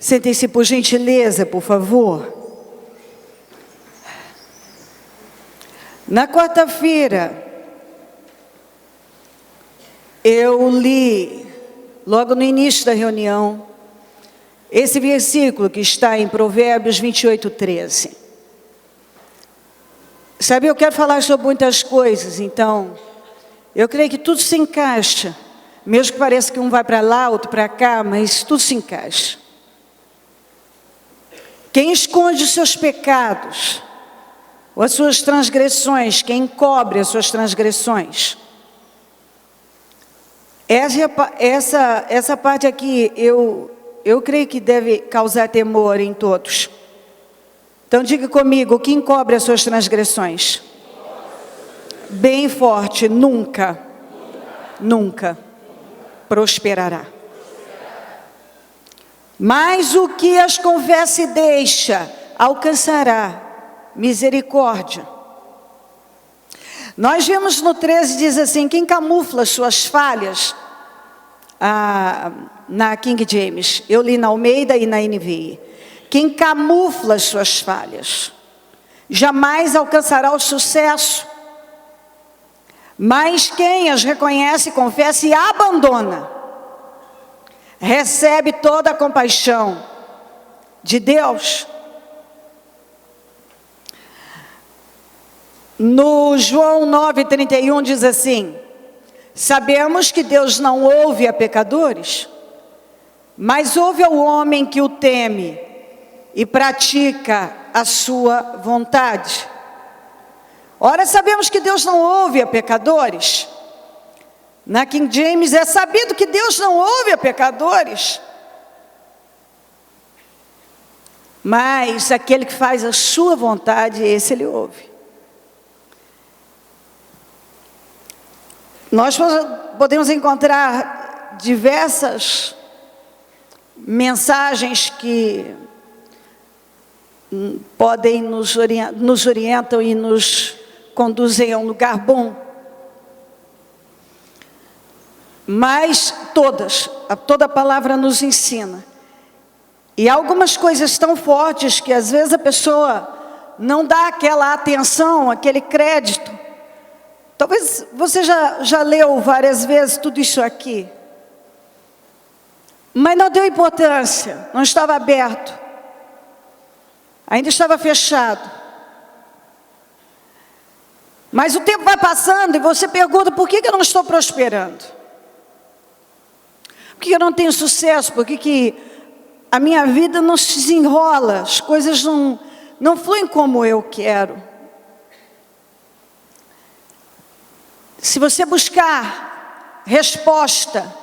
Sentem-se por gentileza, por favor. Na quarta-feira, eu li, logo no início da reunião, esse versículo que está em Provérbios 28:13. Sabe, eu quero falar sobre muitas coisas, então, eu creio que tudo se encaixa, mesmo que pareça que um vai para lá, outro para cá, mas tudo se encaixa. Quem esconde os seus pecados, ou as suas transgressões, quem encobre as suas transgressões. Essa parte aqui, eu creio que deve causar temor em todos. Então diga comigo, quem encobre as suas transgressões? Bem forte, nunca prosperará. Mas o que as confessa e deixa, alcançará misericórdia. Nós vemos no 13, diz assim, quem camufla suas falhas, na King James, eu li na Almeida e na NVI, quem camufla suas falhas, jamais alcançará o sucesso, mas quem as reconhece, confessa e abandona, recebe toda a compaixão de Deus. No João 9:31 diz assim, sabemos que Deus não ouve a pecadores, mas ouve ao homem que o teme e pratica a sua vontade. Ora, sabemos que Deus não ouve a pecadores. Na King James é sabido que Deus não ouve a pecadores, mas aquele que faz a sua vontade, esse Ele ouve. Nós podemos encontrar diversas mensagens que podem nos orientam e nos conduzem a um lugar bom. Mas toda a palavra nos ensina. E há algumas coisas tão fortes que às vezes a pessoa não dá aquela atenção, aquele crédito. Talvez você já leu várias vezes tudo isso aqui, mas não deu importância, não estava aberto, ainda estava fechado. Mas o tempo vai passando e você pergunta, por que eu não estou prosperando? Por que eu não tenho sucesso? Por que a minha vida não se desenrola? As coisas não fluem como eu quero. Se você buscar resposta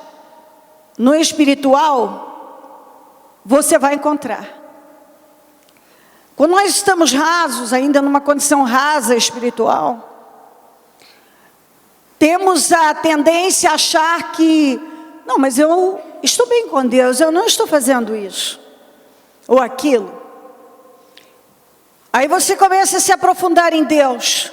no espiritual, você vai encontrar. Quando nós estamos rasos, ainda numa condição rasa espiritual, temos a tendência a achar que, não, mas eu estou bem com Deus, eu não estou fazendo isso, ou aquilo. Aí você começa a se aprofundar em Deus.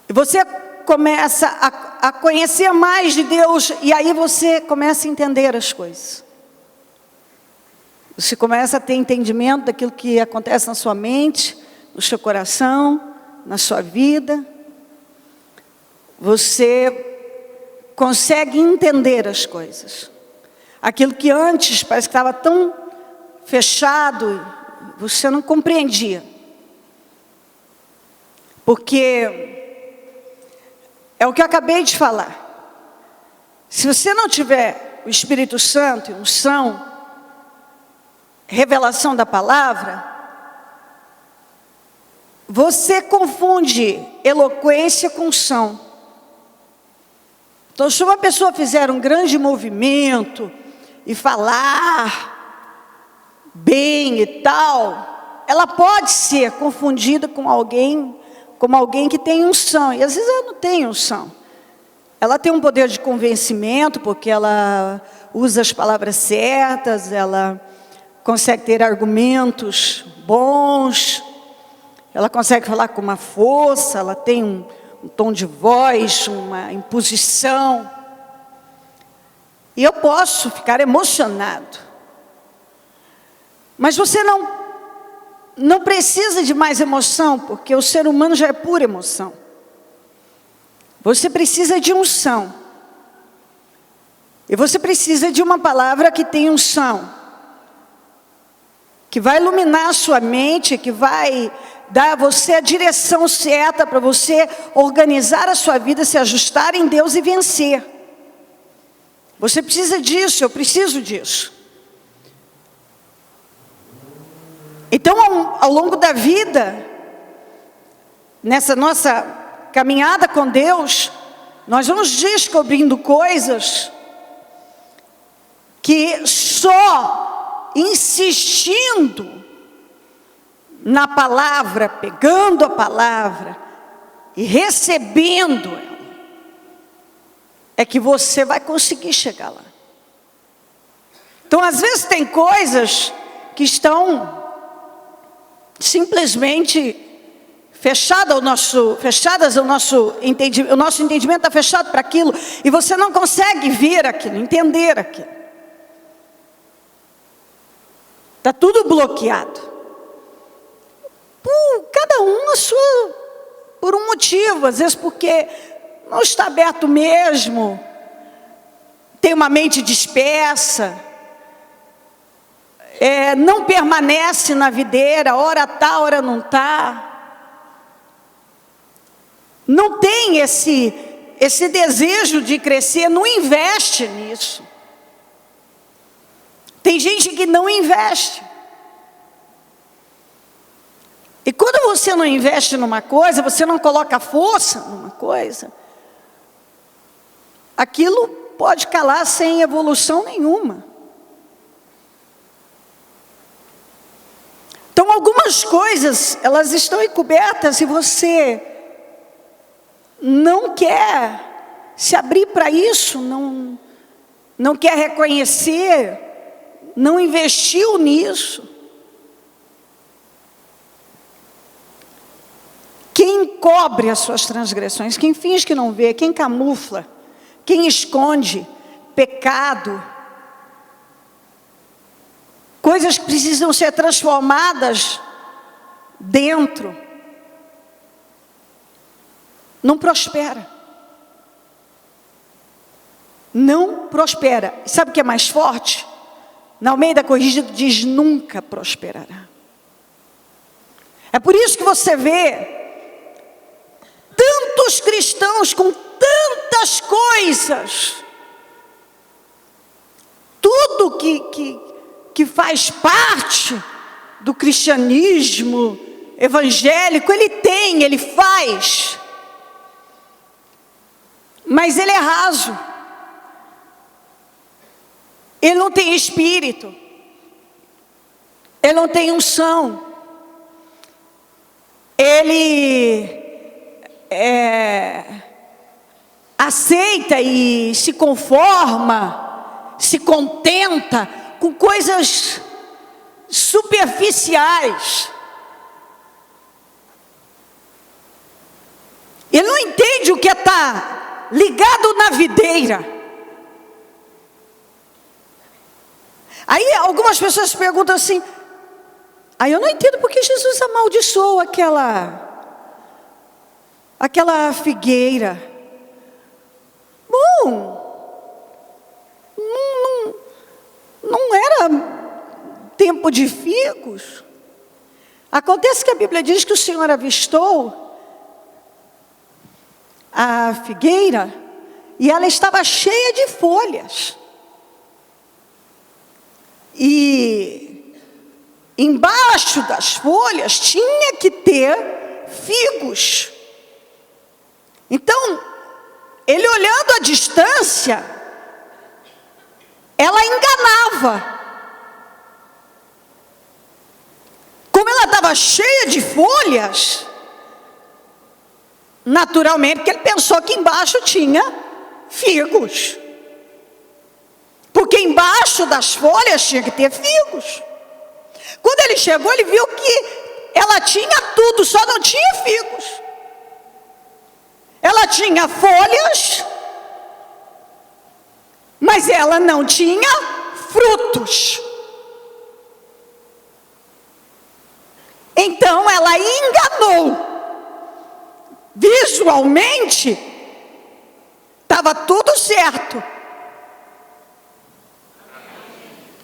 E você começa a conhecer mais de Deus, e aí você começa a entender as coisas. Você começa a ter entendimento daquilo que acontece na sua mente, no seu coração, na sua vida. Você consegue entender as coisas. Aquilo que antes parece que estava tão fechado, você não compreendia. Porque é o que eu acabei de falar. Se você não tiver o Espírito Santo e unção, revelação da palavra, você confunde eloquência com unção. Então, se uma pessoa fizer um grande movimento e falar bem e tal, ela pode ser confundida com alguém, como alguém que tem unção, e às vezes ela não tem unção. Ela tem um poder de convencimento, porque ela usa as palavras certas, ela consegue ter argumentos bons, ela consegue falar com uma força, ela tem um tom de voz, uma imposição. E eu posso ficar emocionado. Mas você não precisa de mais emoção, porque o ser humano já é pura emoção. Você precisa de unção. E você precisa de uma palavra que tem unção, que vai iluminar a sua mente, que vai dar a você a direção certa para você organizar a sua vida, se ajustar em Deus e vencer. Você precisa disso, eu preciso disso. Então, ao longo da vida, nessa nossa caminhada com Deus, nós vamos descobrindo coisas que só insistindo na palavra, pegando a palavra e recebendo ela, é que você vai conseguir chegar lá. Então, às vezes tem coisas que estão simplesmente fechadas ao nosso entendimento. O nosso entendimento está fechado para aquilo, e você não consegue ver aquilo, entender aquilo. Está tudo bloqueado. Cada um por um motivo, às vezes porque não está aberto mesmo, tem uma mente dispersa, não permanece na videira, ora está, ora não está. Não tem esse desejo de crescer, não investe nisso. Tem gente que não investe. E quando você não investe numa coisa, você não coloca força numa coisa, aquilo pode calar sem evolução nenhuma. Então, algumas coisas, elas estão encobertas e você não quer se abrir para isso, não quer reconhecer, não investiu nisso. Quem encobre as suas transgressões, quem finge que não vê, quem camufla, quem esconde pecado, coisas que precisam ser transformadas dentro, não prospera. Não prospera. Sabe o que é mais forte? Na Almeida Corrigida diz: nunca prosperará. É por isso que você vê tantos cristãos com tantas coisas, tudo que faz parte do cristianismo evangélico, ele faz, mas ele é raso, ele não tem espírito, ele não tem unção, ele aceita e se conforma, se contenta com coisas superficiais. Ele não entende o que é estar ligado na videira. Aí algumas pessoas perguntam assim: eu não entendo porque Jesus amaldiçoou aquela figueira. Bom, não era tempo de figos. Acontece que a Bíblia diz que o Senhor avistou a figueira e ela estava cheia de folhas. E embaixo das folhas tinha que ter figos. Então, ele olhando à distância, ela enganava. Como ela estava cheia de folhas, naturalmente, porque ele pensou que embaixo tinha figos. Porque embaixo das folhas tinha que ter figos. Quando ele chegou, ele viu que ela tinha tudo, só não tinha figos. Ela tinha folhas, mas ela não tinha frutos. Então ela enganou. Visualmente, estava tudo certo.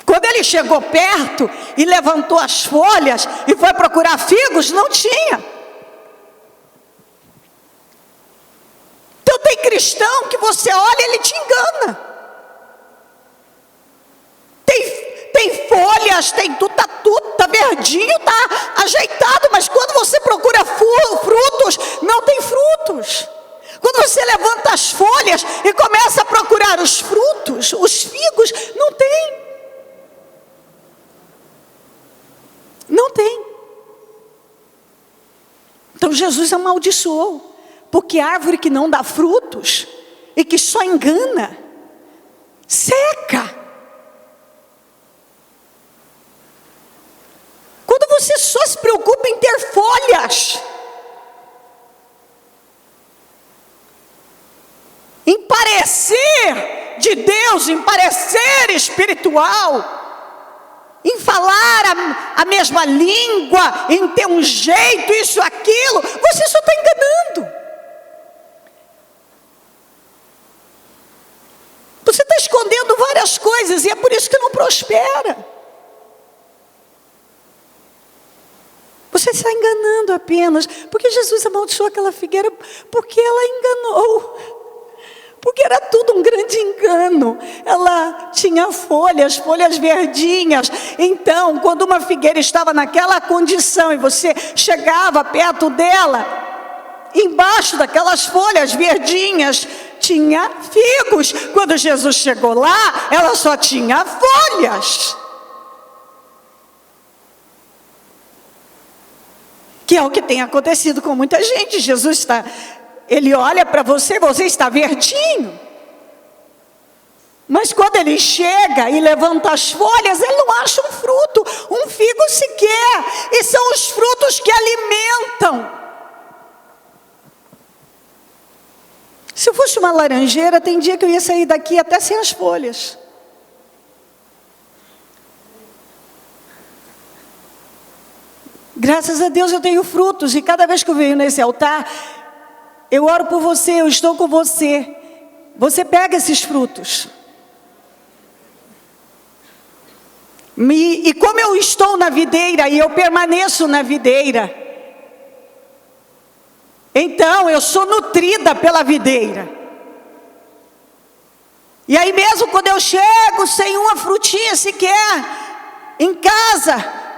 Quando ele chegou perto e levantou as folhas e foi procurar figos, não tinha. Então tem cristão que você olha e ele te engana. Tem folhas, tem tudo, tá verdinho, tá ajeitado, mas quando você procura frutos, não tem frutos. Quando você levanta as folhas e começa a procurar os frutos, os figos, não tem. Não tem. Então Jesus amaldiçoou, porque árvore que não dá frutos e que só engana, seca. Quando você só se preocupa em ter folhas, em parecer de Deus, em parecer espiritual, em falar a mesma língua, em ter um jeito, isso, aquilo, você só está enganando. Você está escondendo várias coisas e é por isso que não prospera. Você está enganando apenas, porque Jesus amaldiçoou aquela figueira, porque ela enganou. Porque era tudo um grande engano. Ela tinha folhas verdinhas. Então, quando uma figueira estava naquela condição e você chegava perto dela, embaixo daquelas folhas verdinhas tinha figos. Quando Jesus chegou lá, ela só tinha folhas. Que é o que tem acontecido com muita gente. Jesus ele olha para você, você está verdinho. Mas quando ele chega e levanta as folhas, ele não acha um fruto, um figo sequer. E são os frutos que alimentam. Se eu fosse uma laranjeira, tem dia que eu ia sair daqui até sem as folhas. Graças a Deus eu tenho frutos, e cada vez que eu venho nesse altar, eu oro por você, eu estou com você. Você pega esses frutos. E como eu estou na videira e eu permaneço na videira, então eu sou nutrida pela videira. E aí mesmo quando eu chego sem uma frutinha sequer em casa,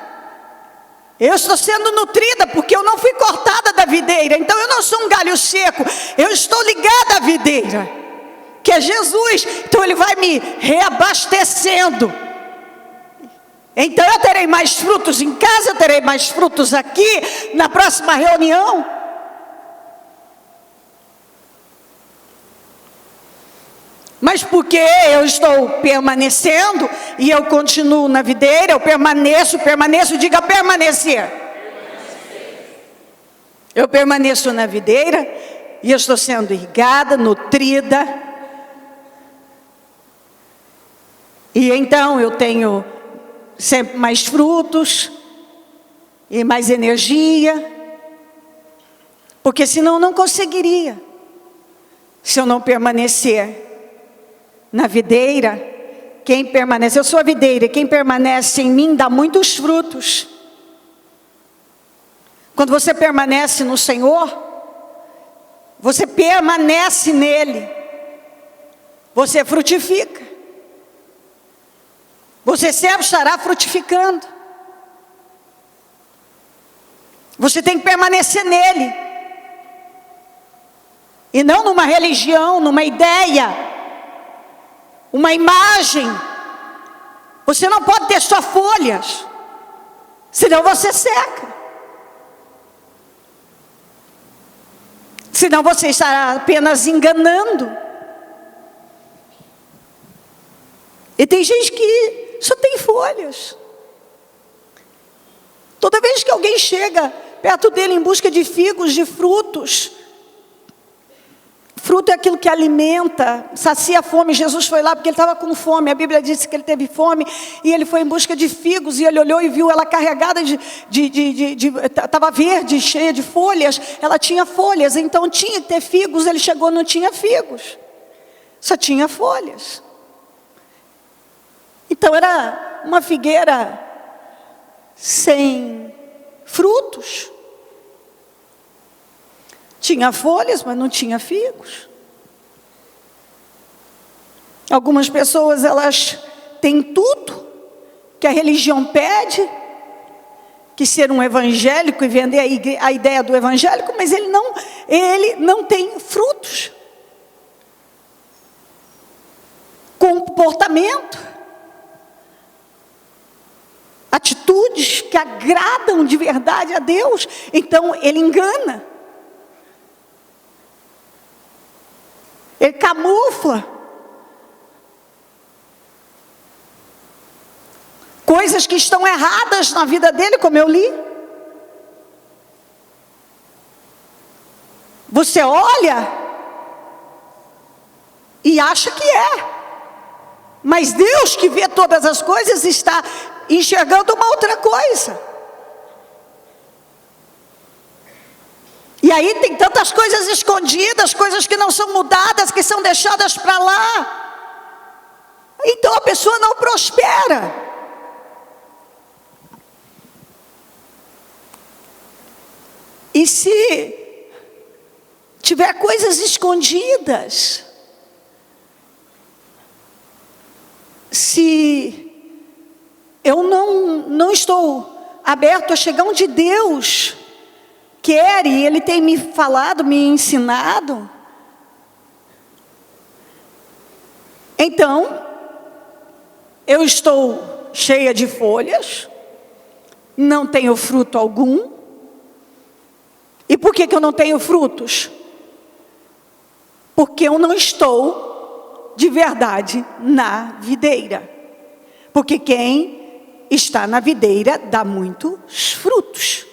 eu estou sendo nutrida porque eu não fui cortada da videira. Então eu não sou um galho seco, eu estou ligada à videira, que é Jesus. Então ele vai me reabastecendo. Então eu terei mais frutos em casa, eu terei mais frutos aqui, na próxima reunião. Mas porque eu estou permanecendo e eu continuo na videira, eu permaneço, diga permanecer. Eu permaneço na videira e eu estou sendo irrigada, nutrida. E então eu tenho sempre mais frutos e mais energia. Porque senão eu não conseguiria, se eu não permanecer na videira. Quem permanece, eu sou a videira, quem permanece em mim dá muitos frutos. Quando você permanece no Senhor, você permanece nele, você frutifica. Você sempre estará frutificando. Você tem que permanecer nele, e não numa religião, numa ideia, uma imagem. Você não pode ter só folhas, senão você seca. Senão você estará apenas enganando. E tem gente que só tem folhas. Toda vez que alguém chega perto dele em busca de figos, de frutos, Fruto é aquilo que alimenta, sacia a fome. Jesus foi lá porque ele estava com fome. A Bíblia diz que ele teve fome e ele foi em busca de figos. E ele olhou e viu ela carregada estava verde, cheia de folhas. Ela tinha folhas, então tinha que ter figos. Ele chegou, não tinha figos, só tinha folhas. Então era uma figueira sem frutos. Tinha folhas, mas não tinha figos. Algumas pessoas, elas têm tudo que a religião pede, que ser um evangélico e vender a ideia do evangélico, mas ele não tem frutos. Comportamento, atitudes que agradam de verdade a Deus. Então ele engana. Ele camufla coisas que estão erradas na vida dele, como eu li. Você olha e acha que é, mas Deus, que vê todas as coisas, está enxergando uma outra coisa. E aí tem tantas coisas escondidas, coisas que não são mudadas, que são deixadas para lá. Então a pessoa não prospera. E se tiver coisas escondidas, se eu não estou aberto a chegar onde Deus quer, e Ele tem me falado, me ensinado, então eu estou cheia de folhas, não tenho fruto algum. E por que eu não tenho frutos? Porque eu não estou de verdade na videira. Porque quem está na videira dá muitos frutos.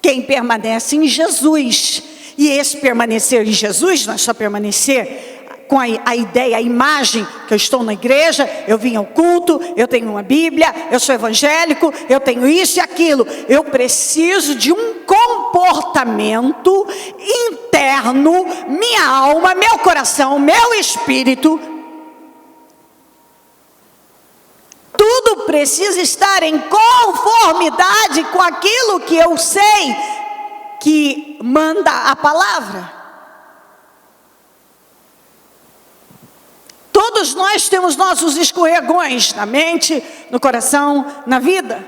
Quem permanece em Jesus, e esse permanecer em Jesus não é só permanecer com a ideia, a imagem que eu estou na igreja, eu vim ao culto, eu tenho uma Bíblia, eu sou evangélico, eu tenho isso e aquilo. Eu preciso de um comportamento interno, minha alma, meu coração, meu espírito. Tudo precisa estar em conformidade com aquilo que eu sei que manda a palavra. Todos nós temos nossos escorregões na mente, no coração, na vida.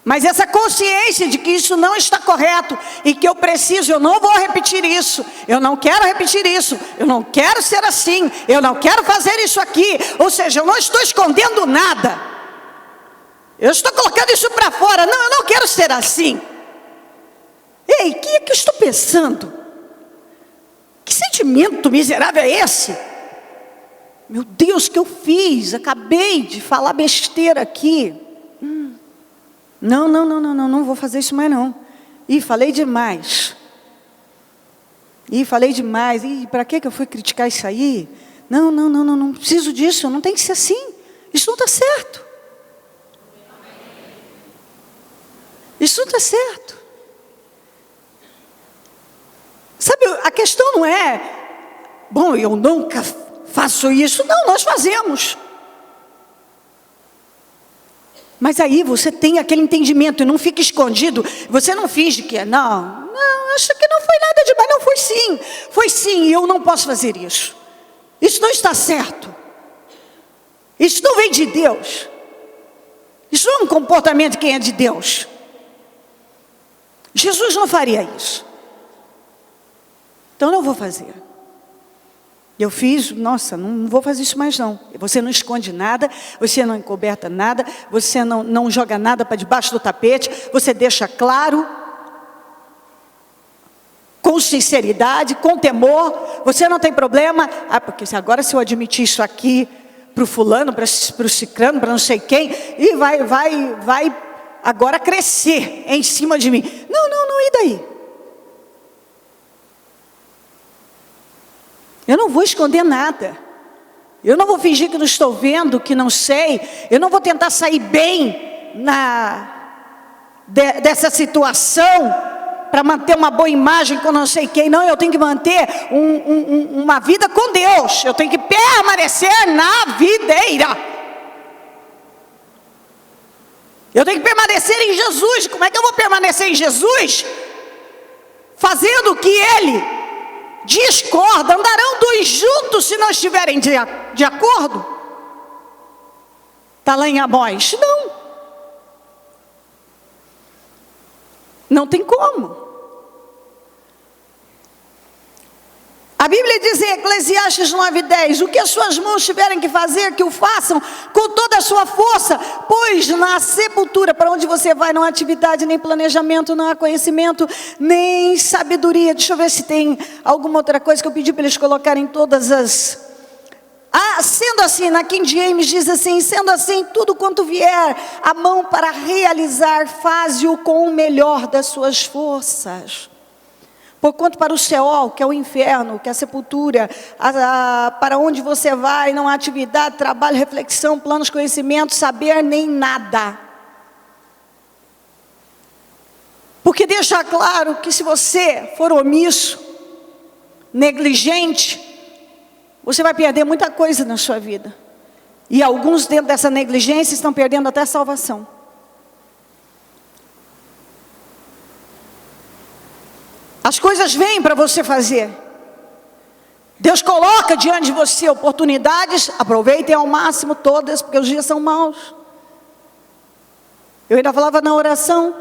Mas essa consciência de que isso não está correto e que eu não vou repetir isso, eu não quero repetir isso, eu não quero ser assim, eu não quero fazer isso aqui. Ou seja, eu não estou escondendo nada, eu estou colocando isso para fora. Não, eu não quero ser assim. Ei, o que é que eu estou pensando? Que sentimento miserável é esse? Meu Deus, o que eu fiz? Acabei de falar besteira aqui. Não vou fazer isso mais não. Ih, falei demais. Ih, para que eu fui criticar isso aí? Não preciso disso, não tem que ser assim. Isso não está certo. Isso não está certo. Sabe, a questão não é, bom, eu nunca faço isso. Não, nós fazemos. Mas aí você tem aquele entendimento e não fica escondido. Você não finge que é, não, acho que não foi nada demais. Não, foi sim, e eu não posso fazer isso. Isso não está certo. Isso não vem de Deus. Isso não é um comportamento de quem é de Deus. Jesus não faria isso. Então não vou fazer. Eu fiz, nossa, não vou fazer isso mais não. Você não esconde nada, você não encoberta nada, você não joga nada para debaixo do tapete, você deixa claro, com sinceridade, com temor. Você não tem problema, porque agora se eu admitir isso aqui para o fulano, para o cicrano, para não sei quem, e vai agora crescer em cima de mim. Não, e daí? Eu não vou esconder nada. Eu não vou fingir que não estou vendo, que não sei. Eu não vou tentar sair bem dessa situação para manter uma boa imagem com não sei quem. Não, eu tenho que manter uma vida com Deus. Eu tenho que permanecer na videira. Eu tenho que permanecer em Jesus. Como é que eu vou permanecer em Jesus? Fazendo o que Ele discorda. Andarão dois juntos se não estiverem de acordo? Está lá em Amós. Não tem como. A Bíblia diz em Eclesiastes 9:10: o que as suas mãos tiverem que fazer, que o façam com toda a sua força, pois na sepultura, para onde você vai, não há atividade, nem planejamento, não há conhecimento, nem sabedoria. Deixa eu ver se tem alguma outra coisa que eu pedi para eles colocarem todas as... sendo assim, na King James diz assim: sendo assim, tudo quanto vier a mão para realizar, faze-o com o melhor das suas forças. Porquanto para o Seol, que é o inferno, que é a sepultura, para onde você vai, não há atividade, trabalho, reflexão, planos, conhecimento, saber, nem nada. Porque deixa claro que se você for omisso, negligente, você vai perder muita coisa na sua vida. E alguns dentro dessa negligência estão perdendo até a salvação. As coisas vêm para você fazer. Deus coloca diante de você oportunidades. Aproveitem ao máximo todas, porque os dias são maus. Eu ainda falava na oração.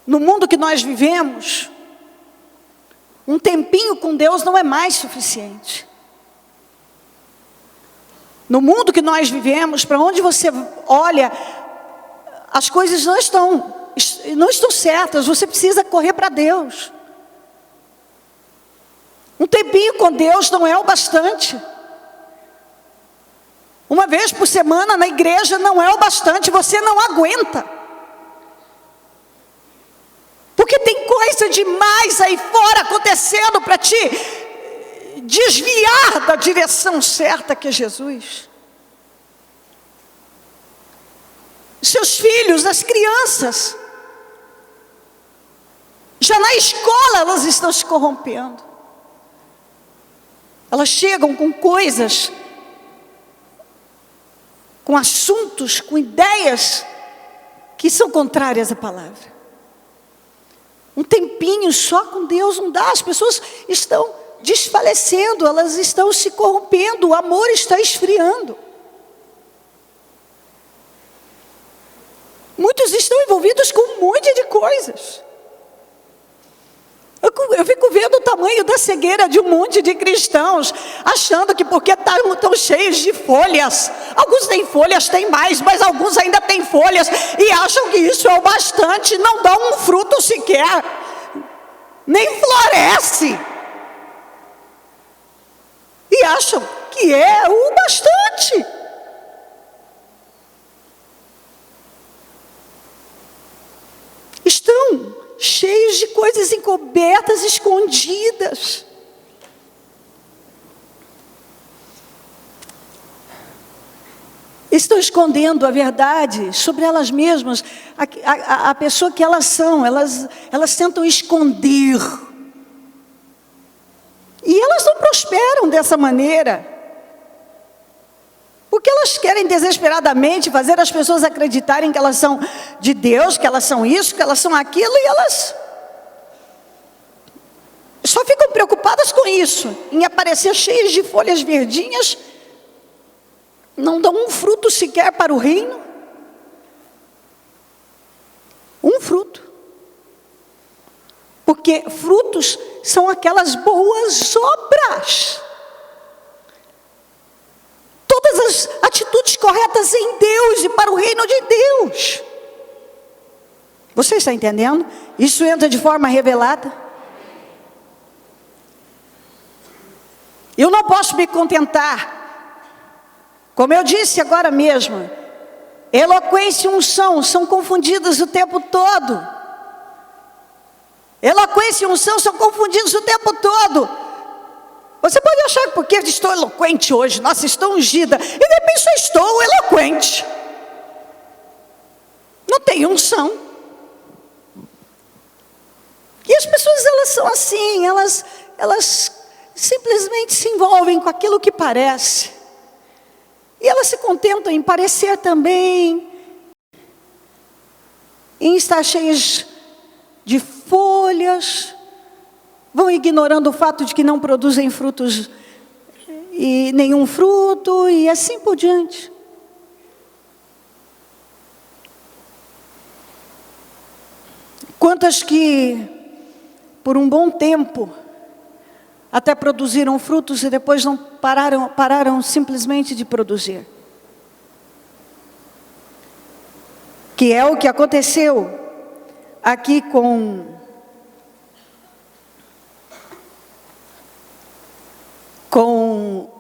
No mundo que nós vivemos, um tempinho com Deus não é mais suficiente. No mundo que nós vivemos, para onde você olha, as coisas não estão certas. Você precisa correr para Deus. Um tempinho com Deus não é o bastante. Uma vez por semana na igreja não é o bastante. Você não aguenta. Porque tem coisa demais aí fora acontecendo para te desviar da direção certa que é Jesus. Seus filhos, as crianças, já na escola elas estão se corrompendo. Elas chegam com coisas, com assuntos, com ideias que são contrárias à palavra. Um tempinho só com Deus não dá. As pessoas estão desfalecendo, elas estão se corrompendo, o amor está esfriando. Muitos estão envolvidos com um monte de coisas. Eu fico vendo o tamanho da cegueira de um monte de cristãos, achando que porque estão cheios de folhas, alguns têm folhas, têm mais, mas alguns ainda têm folhas, e acham que isso é o bastante, não dá um fruto sequer, nem floresce, e acham que é o bastante. Estão cheios de coisas encobertas, escondidas. Estão escondendo a verdade sobre elas mesmas, a pessoa que elas são, elas tentam esconder. E elas não prosperam dessa maneira. Porque elas querem desesperadamente fazer as pessoas acreditarem que elas são de Deus, que elas são isso, que elas são aquilo, e elas só ficam preocupadas com isso, em aparecer cheias de folhas verdinhas, não dão um fruto sequer para o reino. Um fruto. Porque frutos são aquelas boas obras. Todas as atitudes corretas em Deus e para o reino de Deus. Você está entendendo? Isso entra de forma revelada. Eu não posso me contentar. Como eu disse agora mesmo, eloquência e unção são confundidas o tempo todo. Eloquência e unção são confundidos o tempo todo. Você pode achar que porque estou eloquente hoje, nossa, estou ungida, e de repente só estou eloquente. Não tem unção. E as pessoas, elas são assim, elas simplesmente se envolvem com aquilo que parece. E elas se contentam em parecer também, em estar cheias de folhas, vão ignorando o fato de que não produzem frutos, e nenhum fruto, e assim por diante. Quantas que, por um bom tempo, até produziram frutos e depois não pararam simplesmente de produzir. Que é o que aconteceu aqui com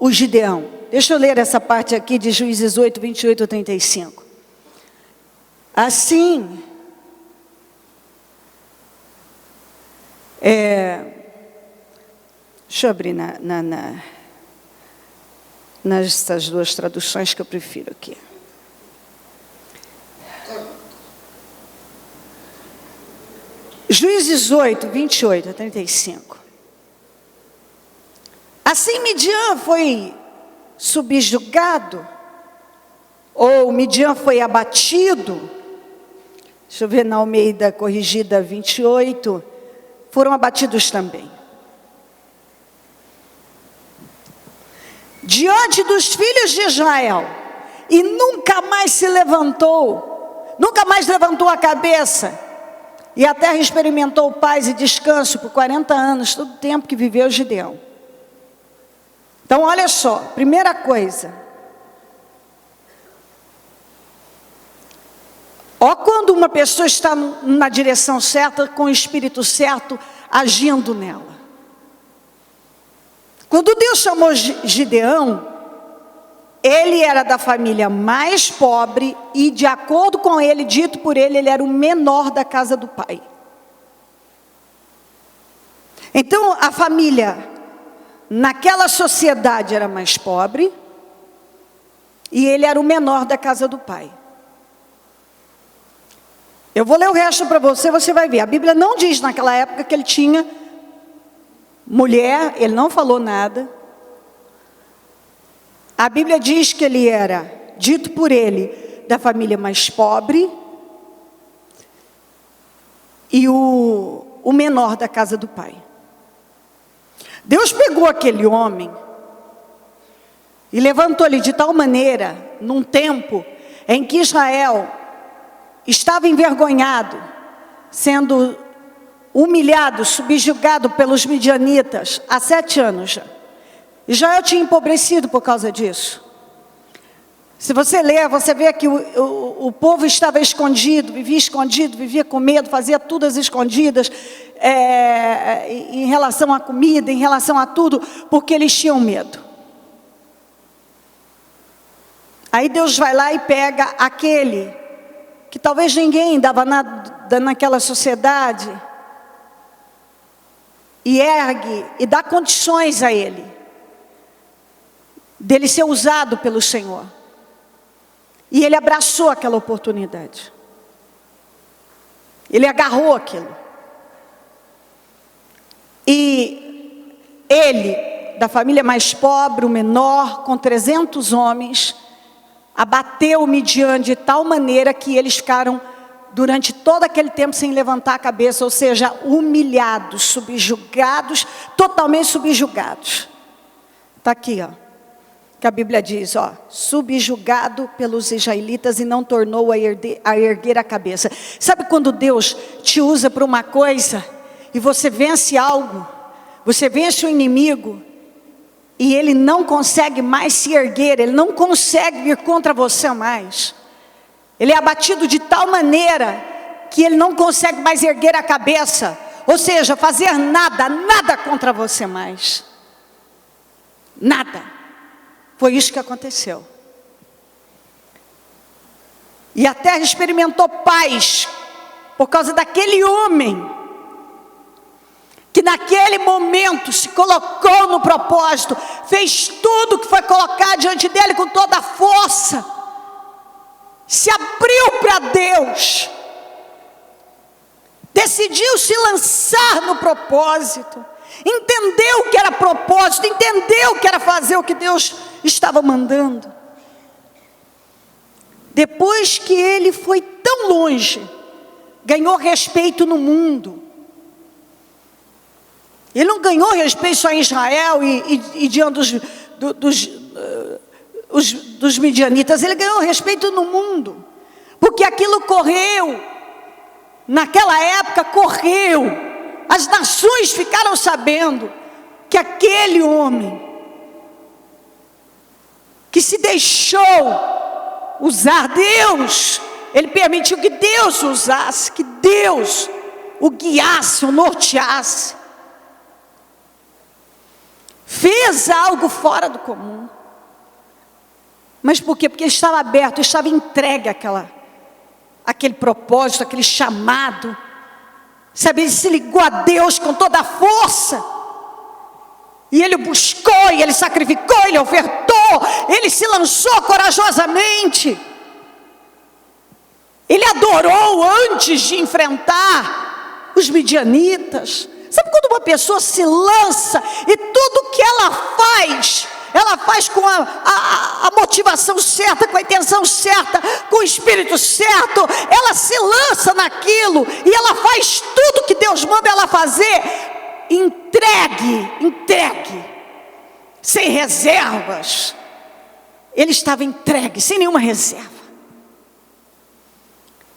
o Gideão. Deixa eu ler essa parte aqui de Juízes 8, 28 a 35. Assim, deixa eu abrir nessas duas traduções que eu prefiro aqui. Juízes 8, 28 a 35. Assim Midian foi subjugado, ou Midian foi abatido. Deixa eu ver na Almeida Corrigida 28. Foram abatidos também. Diante dos filhos de Israel, e nunca mais se levantou, nunca mais levantou a cabeça, e a terra experimentou paz e descanso por 40 anos, todo o tempo que viveu Gideão. Então olha só, primeira coisa, ó, quando uma pessoa está na direção certa, com o espírito certo, agindo nela. Quando Deus chamou Gideão, ele era da família mais pobre e, de acordo com ele, dito por ele, ele era o menor da casa do pai. Então, a família, naquela sociedade, era mais pobre e ele era o menor da casa do pai. Eu vou ler o resto para você, você vai ver. A Bíblia não diz naquela época que ele tinha mulher, ele não falou nada. A Bíblia diz que ele era, dito por ele, da família mais pobre e o menor da casa do pai. Deus pegou aquele homem e levantou ele de tal maneira, num tempo em que Israel estava envergonhado, sendo humilhado, subjugado pelos midianitas há 7 anos já. Israel tinha empobrecido por causa disso. Se você ler, você vê que o povo estava escondido, vivia com medo, fazia tudo às escondidas, em relação à comida, em relação a tudo, porque eles tinham medo. Aí Deus vai lá e pega aquele que talvez ninguém dava nada naquela sociedade, e ergue e dá condições a ele, dele ser usado pelo Senhor. E ele abraçou aquela oportunidade. Ele agarrou aquilo. E ele, da família mais pobre, o menor, com 300 homens, abateu Midian de tal maneira que eles ficaram, durante todo aquele tempo, sem levantar a cabeça, ou seja, humilhados, subjugados, totalmente subjugados. Está aqui, ó. Que a Bíblia diz, ó, subjugado pelos israelitas e não tornou a erguer a cabeça. Sabe quando Deus te usa para uma coisa e você vence algo, você vence o inimigo e ele não consegue mais se erguer, ele não consegue vir contra você mais. Ele é abatido de tal maneira que ele não consegue mais erguer a cabeça, ou seja, fazer nada contra você mais. Nada. Foi isso que aconteceu. E a terra experimentou paz por causa daquele homem que naquele momento se colocou no propósito, fez tudo que foi colocar diante dele com toda a força, se abriu para Deus, decidiu se lançar no propósito, entendeu o que era propósito, entendeu que era fazer o que Deus estava mandando. Depois que ele foi tão longe, ganhou respeito no mundo. Ele não ganhou respeito só em Israel e diante dos midianitas, ele ganhou respeito no mundo, porque aquilo correu, naquela época correu, as nações ficaram sabendo que aquele homem, que se deixou usar Deus, ele permitiu que Deus o usasse, que Deus o guiasse, o norteasse, fez algo fora do comum. Mas por quê? Porque estava aberto, estava entregue aquele propósito, aquele chamado. Sabe, ele se ligou a Deus com toda a força. E ele buscou, e ele sacrificou, ele ofertou, ele se lançou corajosamente. Ele adorou antes de enfrentar os midianitas. Sabe quando uma pessoa se lança e tudo que ela faz com a motivação certa, com a intenção certa, com o espírito certo, ela se lança naquilo e ela faz tudo que Deus manda ela fazer, entregue, sem reservas. Ele estava entregue, sem nenhuma reserva.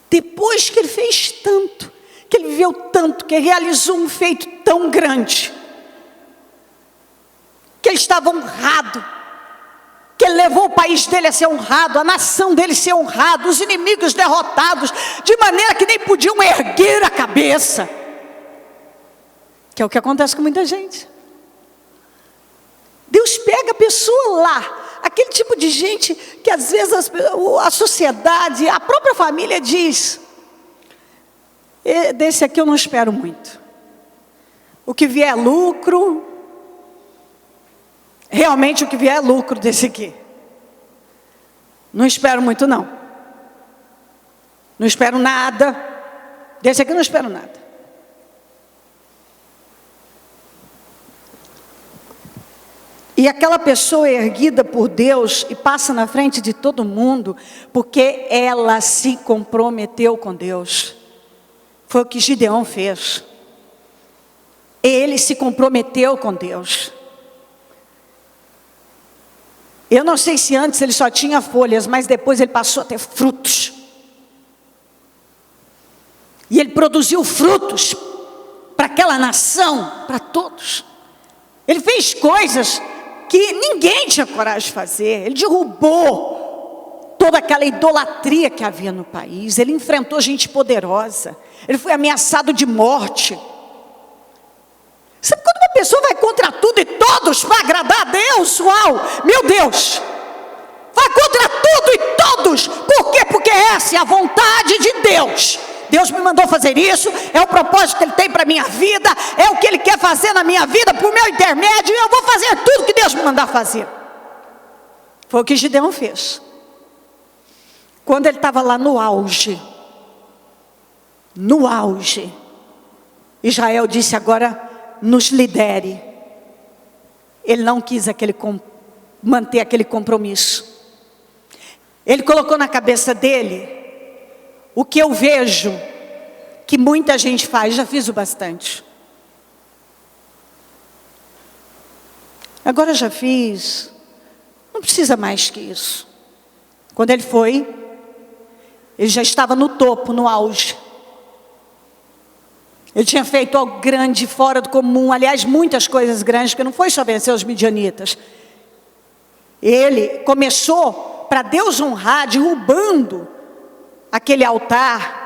Depois que ele fez tanto, que ele viveu tanto, que ele realizou um feito tão grande, que ele estava honrado, que ele levou o país dele a ser honrado, a nação dele a ser honrada, os inimigos derrotados, de maneira que nem podiam erguer a cabeça, que é o que acontece com muita gente. Deus pega a pessoa lá, aquele tipo de gente que às vezes a sociedade, a própria família diz: desse aqui eu não espero muito, o que vier é lucro, realmente o que vier é lucro desse aqui, não espero muito não espero nada, desse aqui não espero nada. E aquela pessoa é erguida por Deus e passa na frente de todo mundo, porque ela se comprometeu com Deus. Foi o que Gideão fez. Ele se comprometeu com Deus. Eu não sei se antes ele só tinha folhas, mas depois ele passou a ter frutos. E ele produziu frutos para aquela nação, para todos. Ele fez coisas que ninguém tinha coragem de fazer. Ele derrubou toda aquela idolatria que havia no país. Ele enfrentou gente poderosa. Ele foi ameaçado de morte. Sabe quando uma pessoa vai contra tudo e todos para agradar a Deus? Uau, meu Deus! Vai contra tudo e todos. Por quê? Porque essa é a vontade de Deus. Deus me mandou fazer isso, é o propósito que Ele tem para a minha vida, é o que Ele quer fazer na minha vida, por meu intermédio, e eu vou fazer tudo que Deus me mandar fazer. Foi o que Gideão fez. Quando ele estava lá no auge, Israel disse: agora nos lidere. Ele não quis manter aquele compromisso. Ele colocou na cabeça dele o que eu vejo que muita gente faz, já fiz o bastante. Agora já fiz, não precisa mais que isso. Quando ele foi, ele já estava no topo, no auge. Ele tinha feito algo grande, fora do comum, aliás, muitas coisas grandes, porque não foi só vencer os midianitas. Ele começou, para Deus honrar, derrubando aquele altar,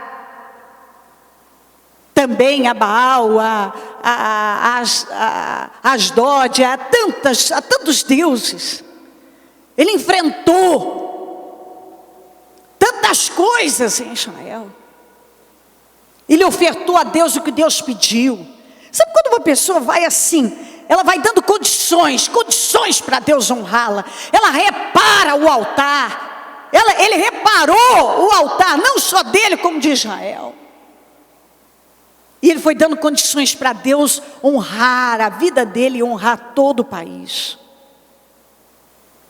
também a Baal, a Asdod, a tantos deuses. Ele enfrentou tantas coisas em Israel. Ele ofertou a Deus o que Deus pediu. Sabe quando uma pessoa vai assim, ela vai dando condições para Deus honrá-la. Ela repara o altar. Ele reparou o altar, não só dele, como de Israel. E ele foi dando condições para Deus honrar a vida dele e honrar todo o país.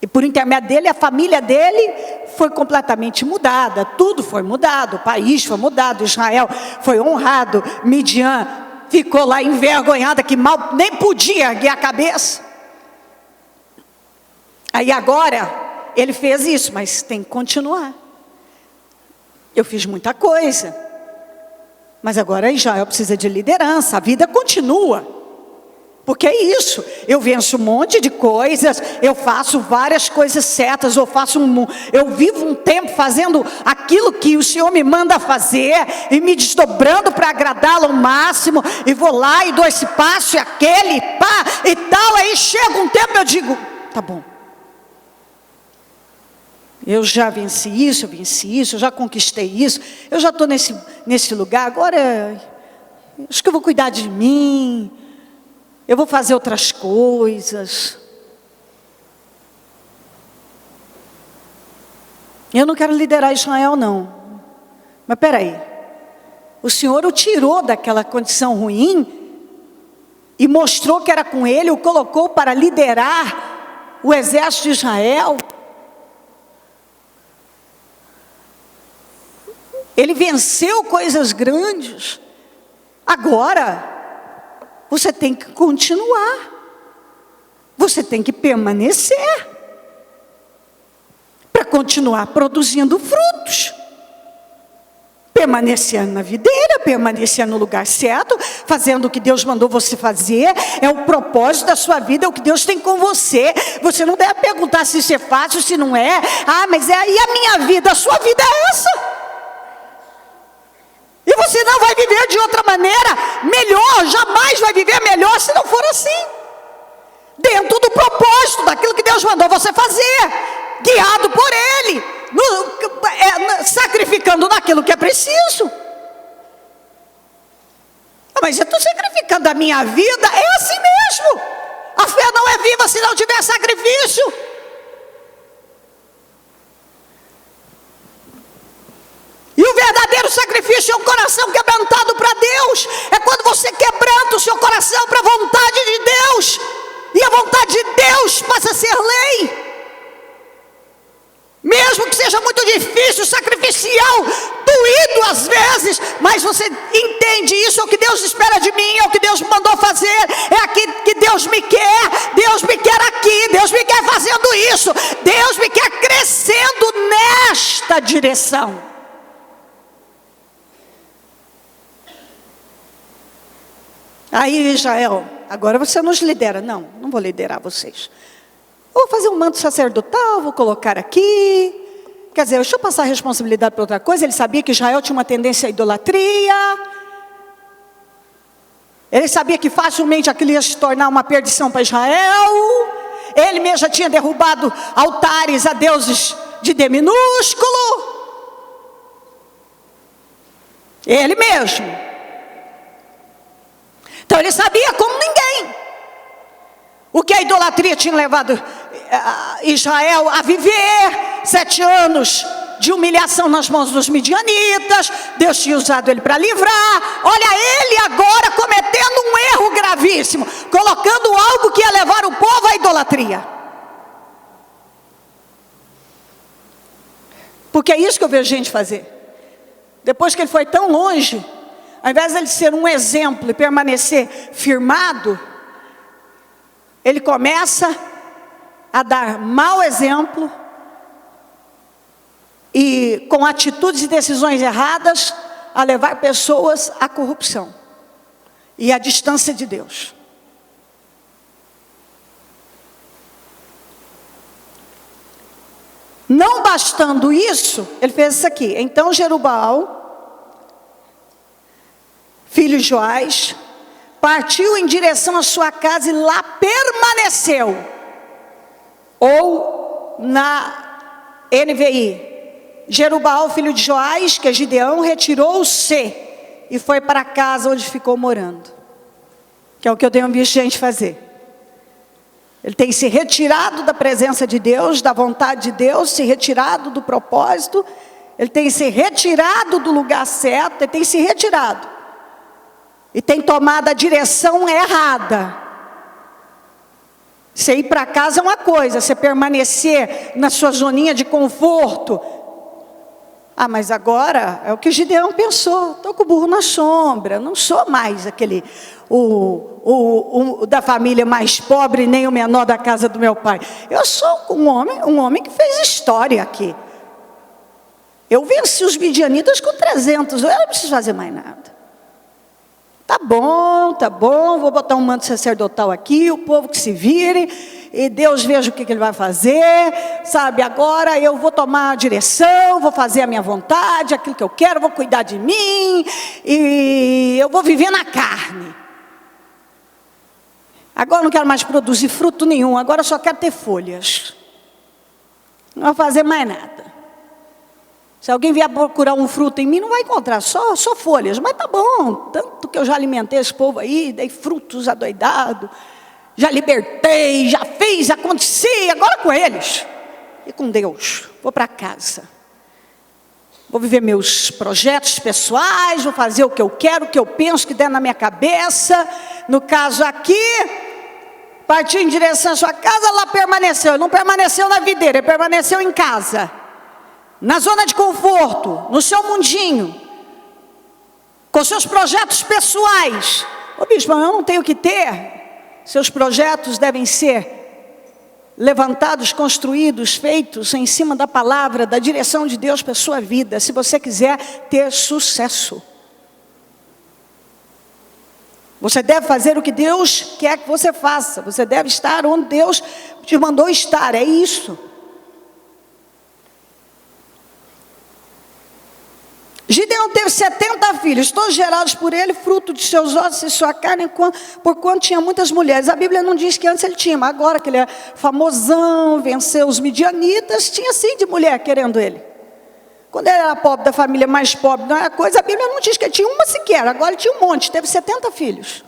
E por intermédio dele, a família dele foi completamente mudada. Tudo foi mudado, o país foi mudado, Israel foi honrado. Midian ficou lá envergonhada, que mal nem podia erguer a cabeça. Aí agora, ele fez isso, mas tem que continuar. Eu fiz muita coisa, mas agora Israel precisa de liderança, a vida continua. Porque é isso, eu venço um monte de coisas, eu faço várias coisas certas, eu vivo um tempo fazendo aquilo que o Senhor me manda fazer, e me desdobrando para agradá-lo ao máximo, e vou lá e dou esse passo e aquele, pá, e tal, aí chega um tempo eu digo, tá bom. Eu já venci isso, eu já conquistei isso, eu já estou nesse lugar, agora acho que eu vou cuidar de mim, eu vou fazer outras coisas. Eu não quero liderar Israel não. Mas espera aí. O Senhor o tirou daquela condição ruim e mostrou que era com ele, o colocou para liderar o exército de Israel. Ele venceu coisas grandes. Agora você tem que continuar. Você tem que permanecer. Para continuar produzindo frutos. Permanecendo na videira, permanecendo no lugar certo, fazendo o que Deus mandou você fazer. É o propósito da sua vida, é o que Deus tem com você. Você não deve perguntar se isso é fácil, se não é. Ah, mas e a minha vida? A sua vida é essa. E você não vai viver de outra maneira melhor, jamais vai viver melhor se não for assim. Dentro do propósito, daquilo que Deus mandou você fazer, guiado por Ele, sacrificando naquilo que é preciso. Mas eu estou sacrificando a minha vida, é assim mesmo. A fé não é viva se não tiver sacrifício. E o verdadeiro sacrifício é um coração quebrantado para Deus. É quando você quebranta o seu coração para a vontade de Deus. E a vontade de Deus passa a ser lei. Mesmo que seja muito difícil, sacrificial, doído às vezes. Mas você entende, isso é o que Deus espera de mim, é o que Deus me mandou fazer. É aqui que Deus me quer. Deus me quer aqui, Deus me quer fazendo isso. Deus me quer crescendo nesta direção. Aí Israel, agora você nos lidera. Não vou liderar vocês. Eu vou fazer um manto sacerdotal, vou colocar aqui. Quer dizer, deixa eu passar a responsabilidade para outra coisa. Ele sabia que Israel tinha uma tendência à idolatria. Ele sabia que facilmente aquilo ia se tornar uma perdição para Israel. Ele mesmo já tinha derrubado altares a deuses de D minúsculo. Ele mesmo. Então ele sabia como ninguém o que a idolatria tinha levado Israel a viver 7 anos de humilhação nas mãos dos midianitas. Deus tinha usado ele para livrar. Olha ele agora cometendo um erro gravíssimo, colocando algo que ia levar o povo à idolatria. Porque é isso que eu vejo gente fazer. Depois que ele foi tão longe, ao invés de ele ser um exemplo e permanecer firmado, ele começa a dar mau exemplo e com atitudes e decisões erradas a levar pessoas à corrupção e à distância de Deus. Não bastando isso, ele fez isso aqui. Então Jerubaal, filho de Joás, partiu em direção à sua casa e lá permaneceu. Ou na NVI, Jerubaal, filho de Joás, que é Gideão, retirou-se e foi para a casa onde ficou morando. que é o que eu tenho visto gente fazer. Ele tem se retirado da presença de Deus, da vontade de Deus, se retirado do propósito, ele tem se retirado do lugar certo, ele tem se retirado. E tem tomado a direção errada. Você ir para casa é uma coisa, você permanecer na sua zoninha de conforto. Ah, mas agora é o que Gideão pensou, estou com o burro na sombra, não sou mais aquele... O da família mais pobre, nem o menor da casa do meu pai. Eu sou um homem que fez história aqui. Eu venci os midianitas com 300, eu não preciso fazer mais nada. Tá bom, vou botar um manto sacerdotal aqui, o povo que se vire, e Deus veja o que ele vai fazer, sabe, agora eu vou tomar a direção, vou fazer a minha vontade, aquilo que eu quero, vou cuidar de mim, e eu vou viver na carne. Agora eu não quero mais produzir fruto nenhum, agora eu só quero ter folhas. Não vou fazer mais nada. Se alguém vier procurar um fruto em mim, não vai encontrar, só folhas. Mas tá bom, tanto que eu já alimentei esse povo aí, dei frutos adoidados, já libertei, já fiz, acontecer, agora com eles. E com Deus, vou para casa. Vou viver meus projetos pessoais, vou fazer o que eu quero, o que eu penso, que der na minha cabeça. No caso aqui, partiu em direção à sua casa, lá permaneceu. Ele não permaneceu na videira, ele permaneceu em casa. Na zona de conforto, no seu mundinho. Com seus projetos pessoais. Ô bispo, eu não tenho que ter. Seus projetos devem ser levantados, construídos, feitos em cima da palavra, da direção de Deus para a sua vida, se você quiser ter sucesso. Você deve fazer o que Deus quer que você faça, você deve estar onde Deus te mandou estar, é isso. Gideão teve 70 filhos, todos gerados por ele, fruto de seus ossos e sua carne, porquanto tinha muitas mulheres. A Bíblia não diz que antes ele tinha, mas agora que ele é famosão, venceu os midianitas, tinha sim de mulher querendo ele. Quando ele era pobre, da família mais pobre, não era coisa, a Bíblia não diz que ele tinha uma sequer, agora ele tinha um monte, teve 70 filhos.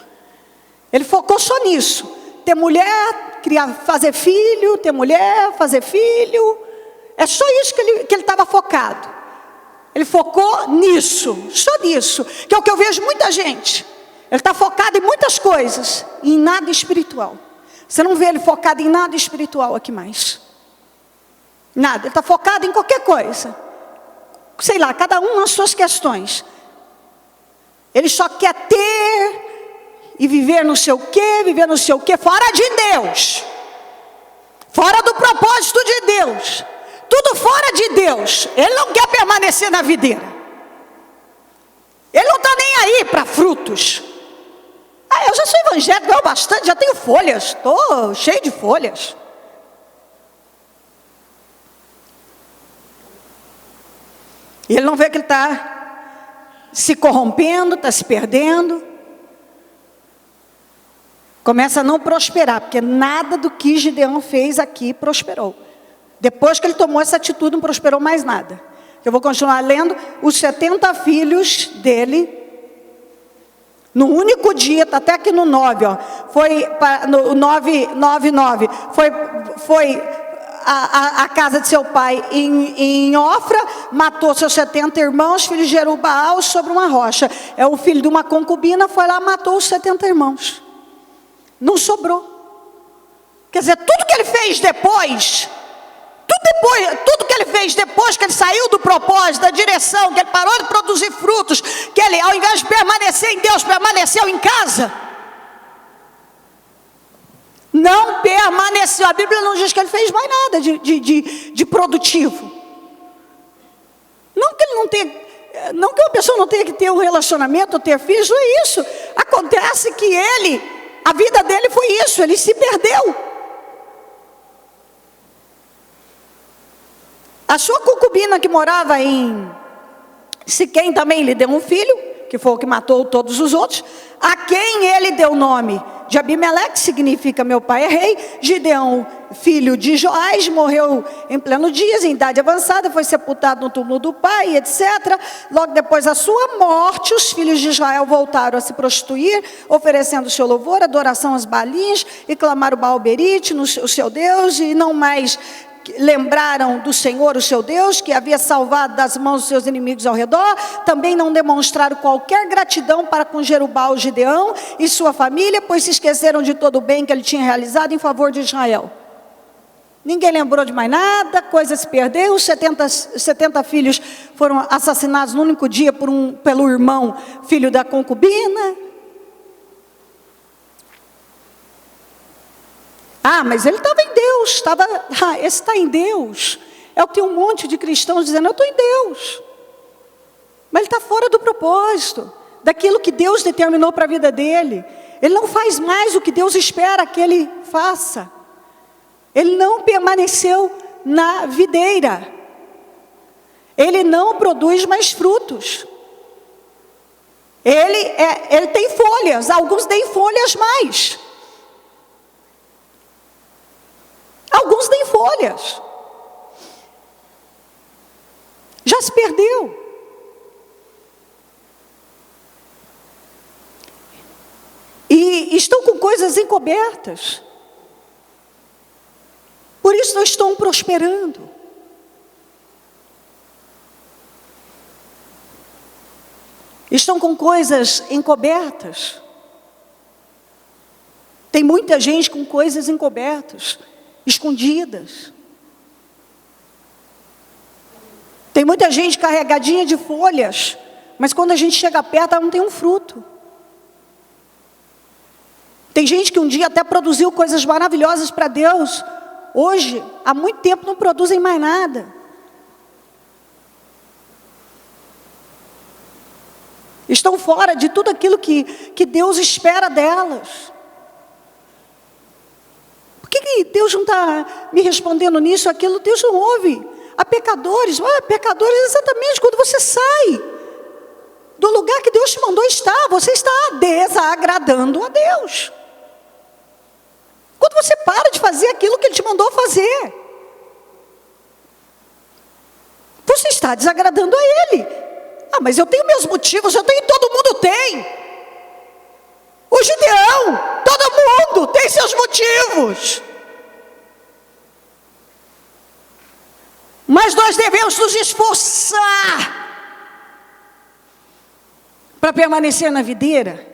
Ele focou só nisso, ter mulher, fazer filho, ter mulher, fazer filho, é só isso que ele estava focado. Ele focou nisso, só nisso, que é o que eu vejo muita gente. Ele está focado em muitas coisas, e em nada espiritual. Você não vê ele focado em nada espiritual aqui mais. Nada, ele está focado em qualquer coisa. Sei lá, cada um nas suas questões. Ele só quer ter e viver no seu quê, fora de Deus. Fora do propósito de Deus. Tudo fora de Deus. Ele não quer permanecer na videira. Ele não está nem aí para frutos. Ah, eu já sou evangélico, eu bastante, já tenho folhas. Estou cheio de folhas. E ele não vê que ele está se corrompendo, está se perdendo. Começa a não prosperar, porque nada do que Gideão fez aqui prosperou. Depois que ele tomou essa atitude, não prosperou mais nada. Eu vou continuar lendo. Os 70 filhos dele, no único dia, está até aqui no 9, ó, foi no 9:9, foi a casa de seu pai em Ofra, matou seus 70 irmãos, filhos de Jerubaal, sobre uma rocha. É o filho de uma concubina, foi lá, matou os 70 irmãos. Não sobrou. Quer dizer, tudo que ele fez depois... Tudo que ele fez depois que ele saiu do propósito, da direção, que ele parou de produzir frutos, que ele, ao invés de permanecer em Deus, permaneceu em casa, não permaneceu. A Bíblia não diz que ele fez mais nada de produtivo. Não que ele não tenha, não que uma pessoa não tenha que ter um relacionamento, ou ter filhos, não é isso. Acontece que a vida dele foi isso, ele se perdeu. A sua concubina que morava em Siquém também lhe deu um filho, que foi o que matou todos os outros, a quem ele deu o nome de Abimeleque, que significa meu pai é rei. Gideão filho de Joás, morreu em pleno dia, em idade avançada, foi sepultado no túmulo do pai, etc. Logo depois da sua morte, os filhos de Israel voltaram a se prostituir, oferecendo seu louvor, adoração aos Baalins, e clamaram Baal-berite, o seu Deus, e não mais lembraram do Senhor, o seu Deus, que havia salvado das mãos dos seus inimigos ao redor. Também não demonstraram qualquer gratidão para com Jerubbaal, Gideão e sua família, pois se esqueceram de todo o bem que ele tinha realizado em favor de Israel. Ninguém lembrou de mais nada, a coisa se perdeu. Os 70 filhos foram assassinados no único dia pelo irmão, filho da concubina. Mas ele estava em Deus, esse está em Deus. É o que tem um monte de cristãos dizendo, eu estou em Deus. Mas ele está fora do propósito, daquilo que Deus determinou para a vida dele. Ele não faz mais o que Deus espera que ele faça. Ele não permaneceu na videira. Ele não produz mais frutos. Ele tem folhas, alguns têm folhas mais. Alguns têm folhas. Já se perdeu. E estão com coisas encobertas. Por isso não estão prosperando. Estão com coisas encobertas. Tem muita gente com coisas encobertas, escondidas. Tem muita gente carregadinha de folhas, mas quando a gente chega perto, ela não tem um fruto. Tem gente que um dia até produziu coisas maravilhosas para Deus, hoje, há muito tempo, não produzem mais nada. Estão fora de tudo aquilo que Deus espera delas. Por que Deus não está me respondendo nisso, aquilo? Deus não ouve. Há pecadores, pecadores exatamente quando você sai do lugar que Deus te mandou estar, você está desagradando a Deus. Quando você para de fazer aquilo que Ele te mandou fazer, você está desagradando a Ele. Mas eu tenho meus motivos, todo mundo tem. O Gideão, todo mundo tem seus motivos. Mas nós devemos nos esforçar para permanecer na videira,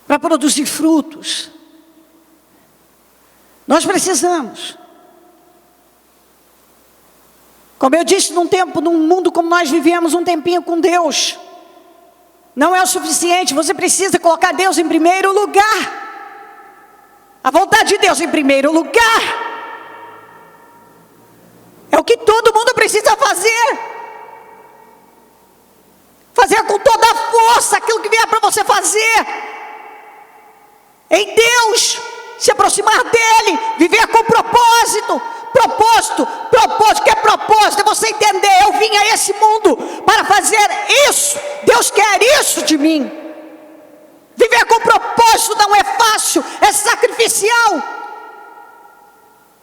para produzir frutos. Nós precisamos. Como eu disse, num mundo como nós vivemos, um tempinho com Deus não é o suficiente. Você precisa colocar Deus em primeiro lugar. A vontade de Deus em primeiro lugar. É o que todo mundo precisa fazer. Fazer com toda a força aquilo que vier para você fazer. Em Deus, se aproximar dEle, viver com propósito. Propósito, que é propósito? É você entender, eu vim a esse mundo para fazer isso. Deus quer isso de mim. Viver com propósito não é fácil, é sacrificial.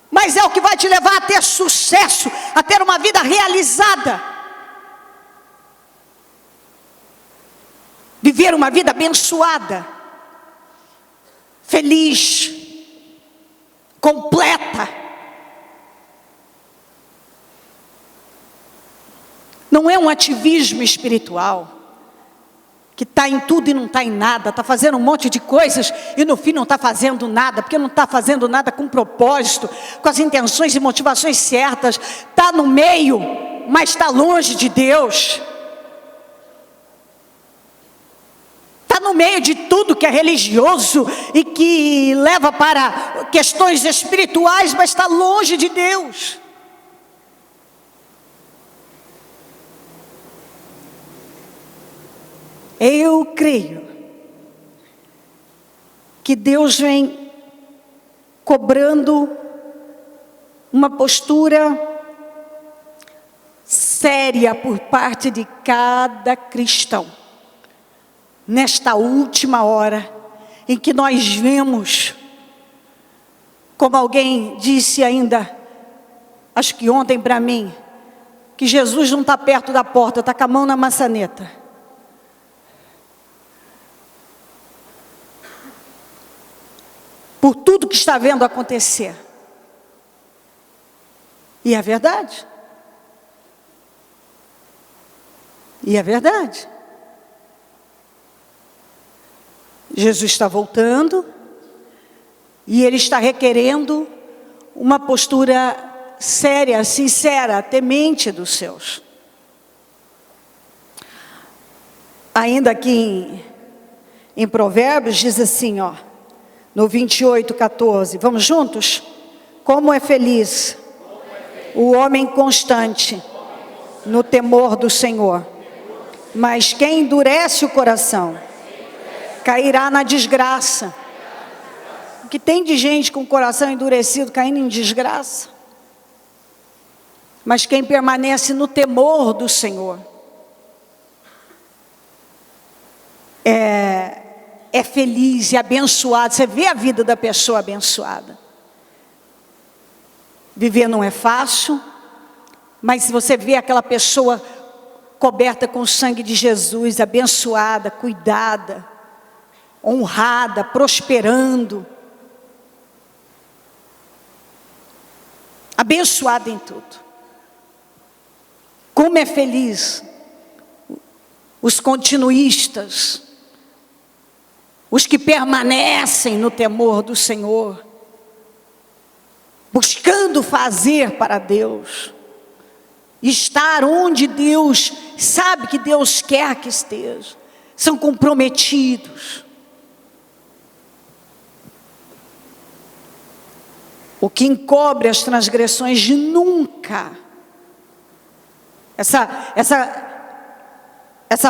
Mas é o que vai te levar a ter sucesso, a ter uma vida realizada. Viver uma vida abençoada, feliz, completa. Não é um ativismo espiritual, que está em tudo e não está em nada, está fazendo um monte de coisas e no fim não está fazendo nada, porque não está fazendo nada com propósito, com as intenções e motivações certas, está no meio, mas está longe de Deus. Está no meio de tudo que é religioso e que leva para questões espirituais, mas está longe de Deus. Eu creio que Deus vem cobrando uma postura séria por parte de cada cristão. Nesta última hora em que nós vemos Como alguém disse ainda, acho que ontem para mim, que Jesus não está perto da porta, está com a mão na maçaneta. Por tudo que está vendo acontecer. E é verdade. E é verdade. Jesus está voltando e Ele está requerendo uma postura séria, sincera, temente dos seus. Ainda aqui em Provérbios diz assim, ó, no 28:14, vamos juntos? Como é feliz o homem constante no temor do Senhor, mas quem endurece o coração cairá na desgraça. O que tem de gente com o coração endurecido caindo em desgraça? Mas quem permanece no temor do Senhor é feliz e abençoado. Você vê a vida da pessoa abençoada. Viver não é fácil, mas se você vê aquela pessoa coberta com o sangue de Jesus, abençoada, cuidada, honrada, prosperando, abençoada em tudo. Como é feliz os continuistas, os que permanecem no temor do Senhor, buscando fazer para Deus, estar onde Deus sabe que Deus quer que esteja, são comprometidos. O que encobre as transgressões nunca. Essa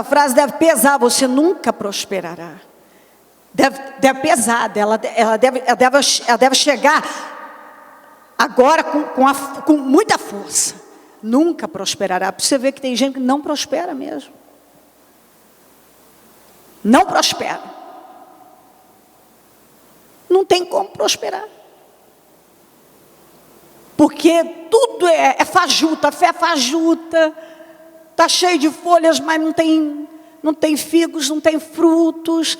frase deve pesar, você nunca prosperará. Deve pesar, ela deve chegar agora com muita força. Nunca prosperará. Para você ver que tem gente que não prospera mesmo. Não prospera. Não tem como prosperar. Porque tudo é fajuta, a fé é fajuta, está cheio de folhas, mas não tem figos, não tem frutos,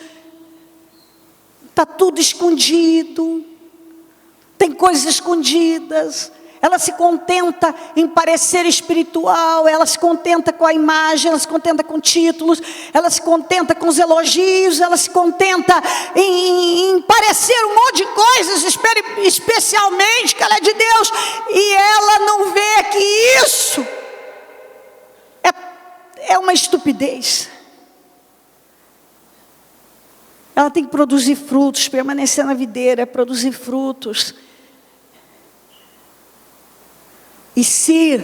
está tudo escondido, tem coisas escondidas. Ela se contenta em parecer espiritual, ela se contenta com a imagem, ela se contenta com títulos, ela se contenta com os elogios, ela se contenta em parecer um monte de coisas, especialmente que ela é de Deus, e ela não vê que isso é uma estupidez. Ela tem que produzir frutos, permanecer na videira, produzir frutos. E se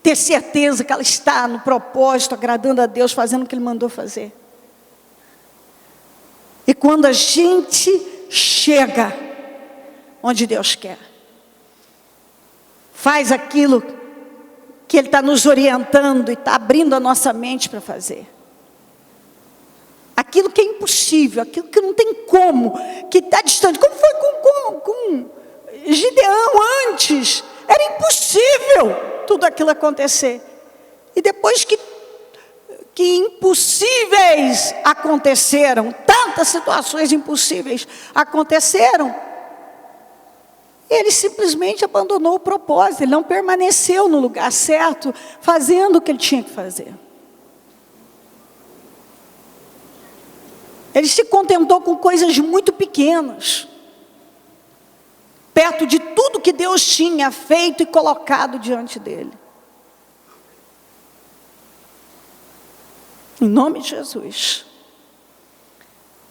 ter certeza que ela está no propósito, agradando a Deus, fazendo o que Ele mandou fazer. E quando a gente chega onde Deus quer, faz aquilo que Ele está nos orientando e está abrindo a nossa mente para fazer. Aquilo que é impossível, aquilo que não tem como, que está distante. Como foi com Gideão antes? Era impossível tudo aquilo acontecer. E depois que impossíveis aconteceram, tantas situações impossíveis aconteceram, ele simplesmente abandonou o propósito, ele não permaneceu no lugar certo, fazendo o que ele tinha que fazer. Ele se contentou com coisas muito pequenas, perto de tudo que Deus tinha feito e colocado diante dele. Em nome de Jesus.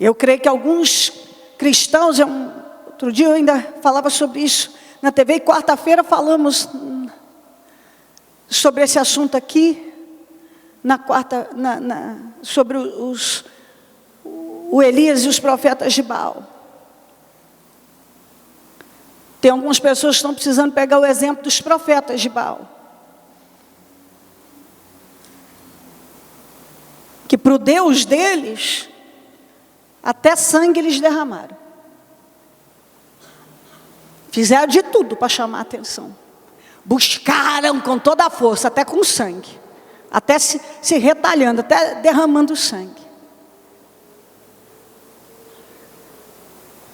Eu creio que alguns cristãos, outro dia eu ainda falava sobre isso na TV, e quarta-feira falamos sobre esse assunto aqui, sobre o Elias e os profetas de Baal. Tem algumas pessoas que estão precisando pegar o exemplo dos profetas de Baal. Que para o Deus deles, até sangue eles derramaram. Fizeram de tudo para chamar a atenção. Buscaram com toda a força, até com sangue. Até se retalhando, até derramando sangue.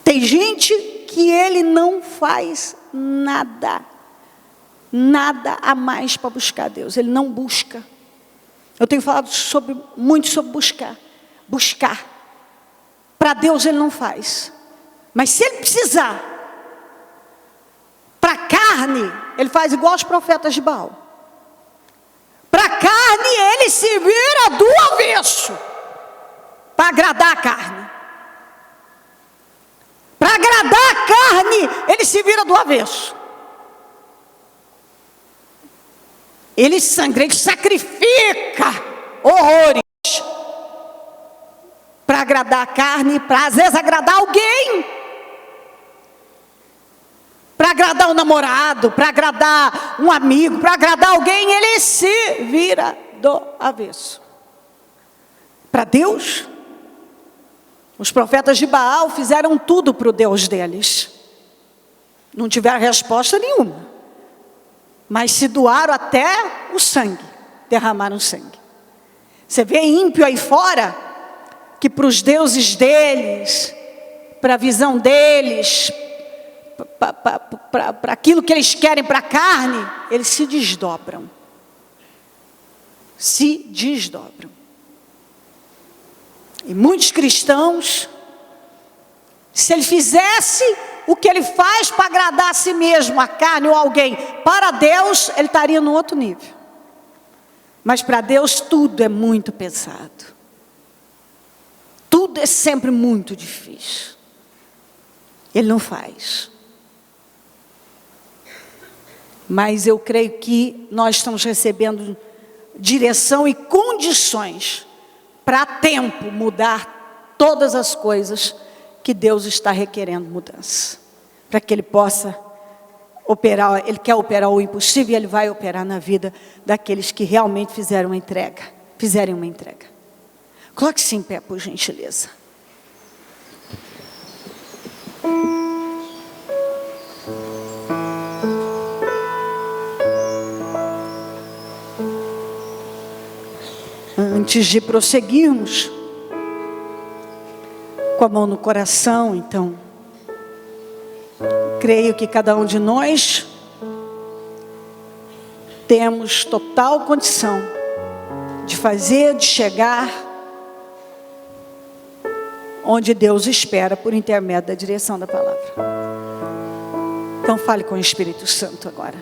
Tem gente que ele não faz nada. Nada a mais para buscar Deus. Ele não busca. Eu tenho falado muito sobre buscar. Buscar. Para Deus ele não faz. Mas se ele precisar, para a carne, ele faz igual os profetas de Baal. Para a carne, ele se vira do avesso. Para agradar a carne. Para agradar a carne, ele se vira do avesso. Ele sangra, ele sacrifica horrores. Para agradar a carne, para às vezes agradar alguém. Para agradar um namorado, para agradar um amigo, para agradar alguém, ele se vira do avesso. Para Deus, os profetas de Baal fizeram tudo para o Deus deles. Não tiveram resposta nenhuma. Mas se doaram até o sangue, derramaram sangue. Você vê ímpio aí fora, que para os deuses deles, para a visão deles, para aquilo que eles querem para a carne, eles se desdobram. Se desdobram. E muitos cristãos, se ele fizesse o que ele faz para agradar a si mesmo, a carne ou alguém, para Deus, ele estaria no outro nível. Mas para Deus tudo é muito pesado. Tudo é sempre muito difícil. Ele não faz. Mas eu creio que nós estamos recebendo direção e condições para a tempo mudar todas as coisas que Deus está requerendo mudança. Para que Ele possa operar, Ele quer operar o impossível e Ele vai operar na vida daqueles que realmente fizerem uma entrega. Coloque-se em pé, por gentileza. Antes de prosseguirmos, com a mão no coração, então, creio que cada um de nós temos total condição de fazer, de chegar onde Deus espera por intermédio da direção da palavra. Então fale com o Espírito Santo agora.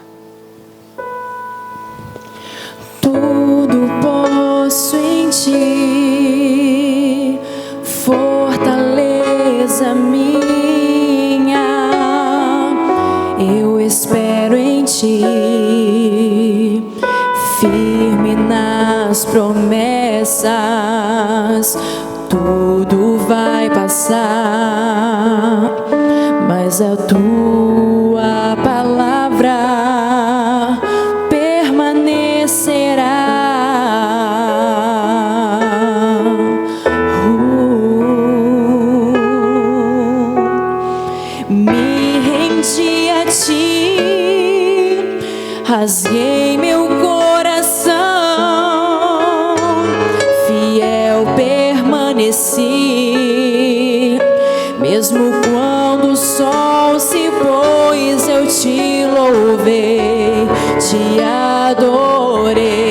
Tudo posso em ti, fortaleza minha, eu espero em ti, firme nas promessas. Tudo vai passar, mas a tua palavra permanecerá. Me rendi a ti, rasguei meu coração, fiel permaneci, mesmo quando o sol se pôs, eu te louvei, te adorei.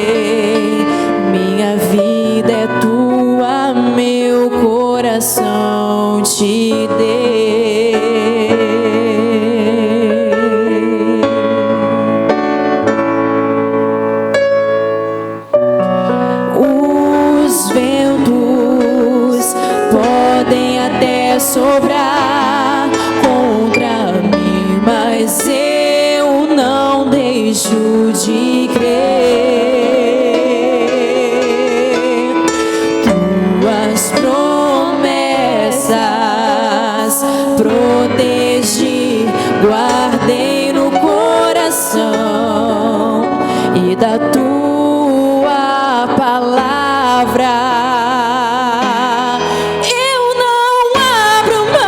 Minha vida é tua, meu coração te dei. Os ventos podem até soprar contra mim, mas eu não deixo de crer. Tuas promessas protegi, guardei no coração, e da tua palavra eu não abro mão.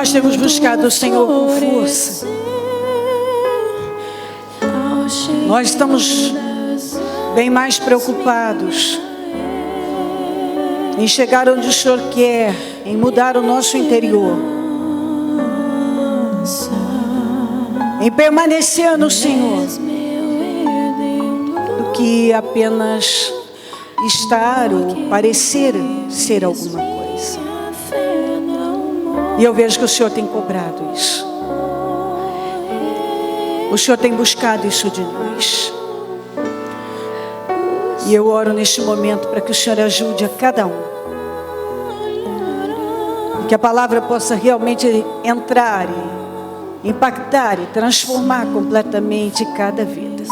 Nós temos buscado o Senhor com força. Nós estamos bem mais preocupados em chegar onde o Senhor quer, em mudar o nosso interior, em permanecer no Senhor, do que apenas estar ou parecer ser alguma coisa. E eu vejo que o Senhor tem cobrado isso. O Senhor tem buscado isso de nós. E eu oro neste momento para que o Senhor ajude a cada um. E que a palavra possa realmente entrar e impactar e transformar completamente cada vida.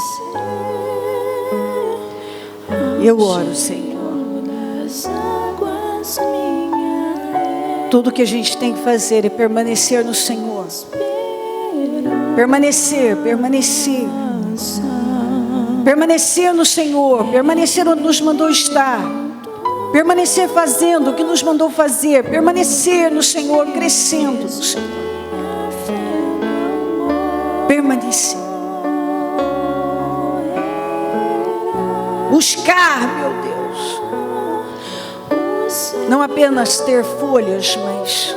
Eu oro, Senhor. Tudo que a gente tem que fazer é permanecer no Senhor. Permanecer no Senhor, permanecer onde nos mandou estar, permanecer fazendo o que nos mandou fazer, permanecer no Senhor, crescendo no Senhor, permanecer, buscar, meu Deus, não apenas ter folhas, mas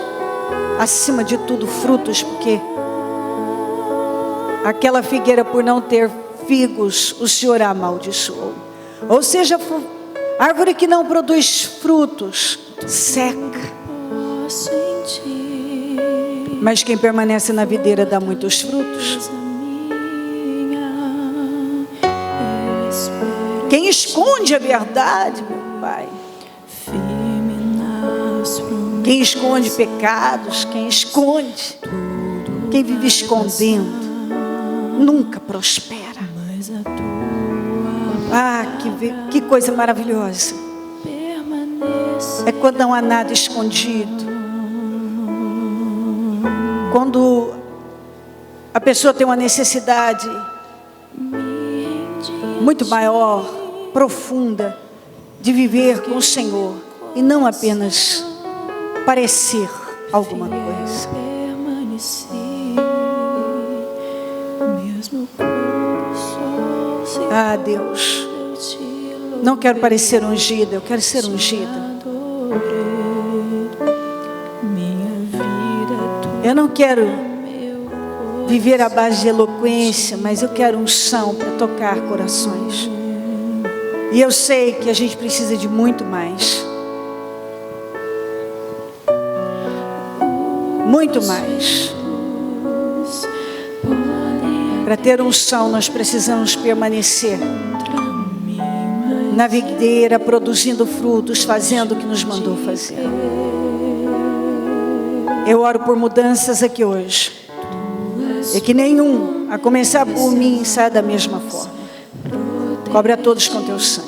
acima de tudo frutos, porque aquela figueira, por não ter figos, o Senhor a amaldiçoou. Ou seja, árvore que não produz frutos, seca. Mas quem permanece na videira dá muitos frutos. Quem esconde a verdade, meu Pai, quem esconde pecados, quem vive escondendo, nunca prospera. Ah, que coisa maravilhosa. É quando não há nada escondido. Quando a pessoa tem uma necessidade muito maior, profunda, de viver com o Senhor e não apenas parecer alguma coisa. Ah, Deus, não quero parecer ungida, eu quero ser ungida. Eu não quero viver à base de eloquência, mas eu quero unção para tocar corações. E eu sei que a gente precisa de muito mais. Muito mais. Para ter unção, nós precisamos permanecer na videira, produzindo frutos, fazendo o que nos mandou fazer. Eu oro por mudanças aqui hoje. E que nenhum, a começar por mim, saia da mesma forma. Cobre a todos com teu sangue.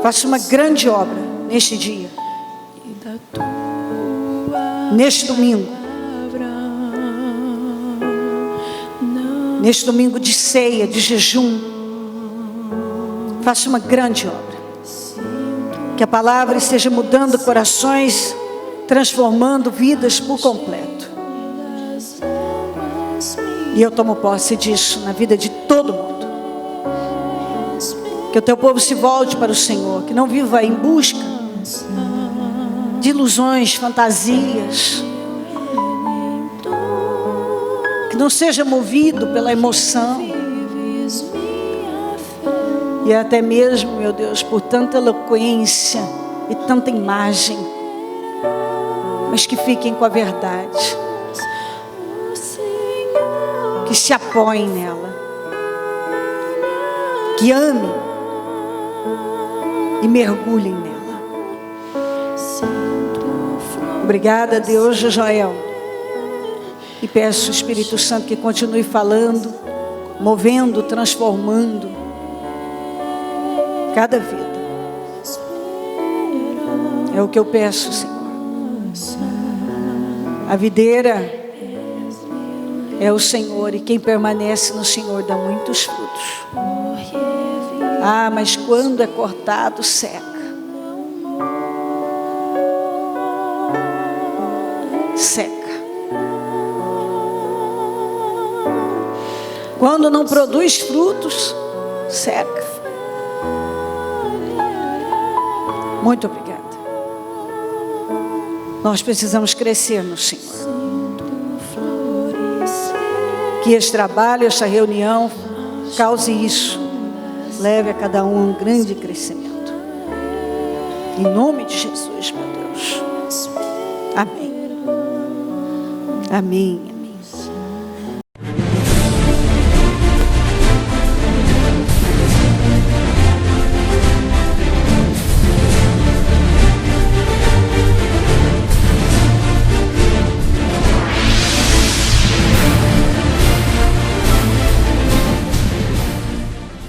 Faça uma grande obra neste dia. Neste domingo. Neste domingo de ceia, de jejum, faça uma grande obra. Que a palavra esteja mudando corações, transformando vidas por completo. E eu tomo posse disso na vida de todo mundo. Que o teu povo se volte para o Senhor, que não viva em busca de ilusões, fantasias, não seja movido pela emoção e até mesmo, meu Deus, por tanta eloquência e tanta imagem, mas que fiquem com a verdade, que se apoiem nela, que amem e mergulhem nela. Obrigada, Deus de Joel. E peço ao Espírito Santo que continue falando, movendo, transformando cada vida. É o que eu peço, Senhor. A videira é o Senhor, e quem permanece no Senhor dá muitos frutos. Ah, mas quando é cortado, seca. seca. Quando não produz frutos, seca. Muito obrigada. Nós precisamos crescer no Senhor. Que este trabalho, esta reunião, cause isso. Leve a cada um a um grande crescimento. Em nome de Jesus, meu Deus. Amém. Amém.